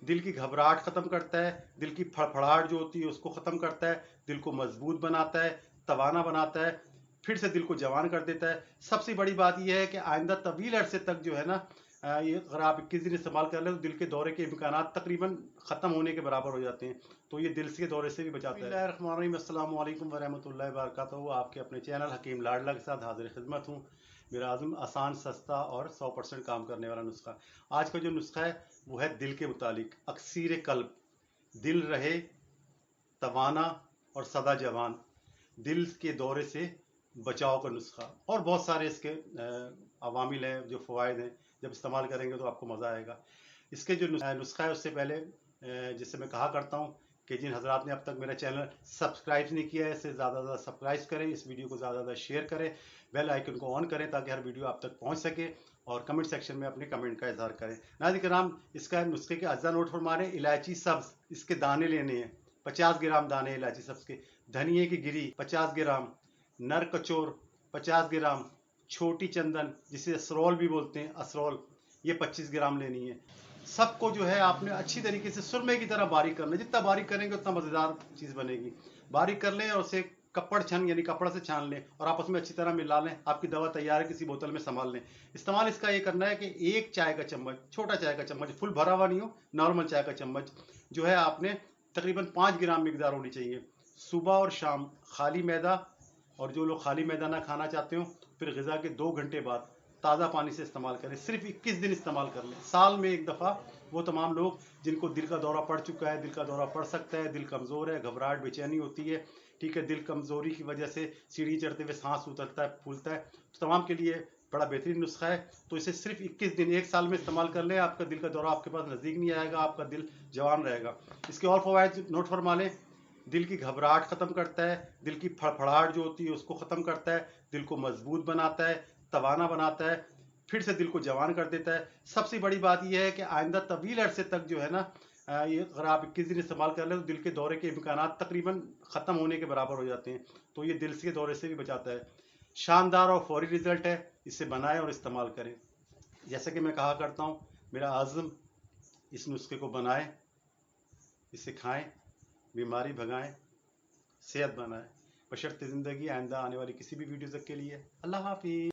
दिल की घबराहट ख़त्म करता है, दिल की फड़फड़ाहट जो होती है उसको ख़त्म करता है, दिल को मजबूत बनाता है, तवाना बनाता है, फिर से दिल को जवान कर देता है। सबसे बड़ी बात यह है कि आइंदा तवील अरसे तक जो है ना, ये अगर आप 21 दिन इस्तेमाल कर लें तो दिल के दौरे के इम्कानात तकरीबन ख़त्म होने के बराबर हो जाते हैं। तो ये दिल के दौरे से भी बचाता है। बिस्मिल्लाहिर्रहमानिर्रहीम, अस्सलाम वालेकुम वरहमतुल्लाहि वबरकातुहू। आपके अपने चैनल हकीम लाडला के साथ हाजिर खिदमत हूँ। मेरा आज़म आसान, सस्ता और 100% काम करने वाला नुस्खा। आज का जो नुस्खा है वो है दिल के मुतालिक। अक्सीर कल्ब, दिल रहे तवाना और सदा जवान, दिल के दौरे से बचाव का नुस्खा। और बहुत सारे इसके अवामिल हैं, जो फ़वाइद हैं, जब इस्तेमाल करेंगे तो आपको मज़ा आएगा। इसके जो नुस्खा है उससे पहले जिससे मैं कहा करता हूँ कि जिन हजरात ने अब तक मेरा चैनल सब्सक्राइब नहीं किया है, इसे ज़्यादा से ज़्यादा सब्सक्राइब करें, इस वीडियो को ज़्यादा से ज़्यादा शेयर करें, बेल आइकन को ऑन करें ताकि हर वीडियो आप तक पहुँच सके, और कमेंट सेक्शन में अपने कमेंट का इजहार करें। नाज़रीन किराम, इसका नुस्खे के अज्जा नोट फरमा रहे हैं। इलायची सब्ज़, इसके दाने लेने हैं 50 ग्राम दाने इलायची सब्ज़ के। धनिए की गिरी 50 ग्राम, नर कचोर 50 ग्राम, छोटी चंदन जिसे असरोल भी बोलते हैं, असरोल, ये 25 ग्राम लेनी है। सबको जो है आपने अच्छी तरीके से सुरमे की तरह बारीक करना है। जितना बारीक करेंगे उतना मज़ेदार चीज़ बनेगी। बारीक कर लें और उसे कपड़ छन यानी कपड़ा से छान लें और आपस में अच्छी तरह मिला लें। आपकी दवा तैयार है, किसी बोतल में संभाल लें। इस्तेमाल इसका ये करना है कि एक चाय का चम्मच, छोटा चाय का चम्मच, फुल भरा हुआ नहीं हो, नॉर्मल चाय का चम्मच जो है आपने तकरीबन 5 ग्राम मिकदार होनी चाहिए। सुबह और शाम खाली मैदा, और जो लोग खाली मैदा ना खाना चाहते हो फिर ग़िज़ा के 2 घंटे बाद ताज़ा पानी से इस्तेमाल करें। सिर्फ 21 दिन इस्तेमाल कर लें, साल में एक दफ़ा। वो तमाम लोग जिनको दिल का दौरा पड़ चुका है, दिल का दौरा पड़ सकता है, दिल कमज़ोर है, घबराहट बेचैनी होती है, ठीक है, दिल कमज़ोरी की वजह से सीढ़ी चढ़ते हुए सांस उतरता है, फूलता है, तो तमाम के लिए बड़ा बेहतरीन नुस्खा है। तो इसे सिर्फ 21 दिन, एक साल में इस्तेमाल कर लें। आपका दिल का दौरा आपके पास नज़दीक नहीं आएगा, आपका दिल जवान रहेगा। इसके और फ़वाइद नोट फरमा लें। दिल की घबराहट ख़त्म करता है, दिल की फड़फड़ाहट जो होती है उसको ख़त्म करता है, दिल को मजबूत बनाता है, तवाना बनाता है, फिर से दिल को जवान कर देता है। सबसे बड़ी बात यह है कि आइंदा तवील अरसे तक जो है ना, ये अगर आप 21 दिन इस्तेमाल कर लें तो दिल के दौरे के इम्कानात तकरीबन ख़त्म होने के बराबर हो जाते हैं। तो ये दिल के दौरे से भी बचाता है। शानदार और फौरी रिजल्ट है। इसे बनाएं और इस्तेमाल करें। जैसे कि मैं कहा करता हूँ, मेरा आज़म, इस नुस्खे को बनाएं, इसे खाएं, बीमारी भगाएं, सेहत बनाएं। बशर्ते ज़िंदगी आइंदा आने वाली किसी भी वीडियो तक के लिए अल्लाह हाफिज़।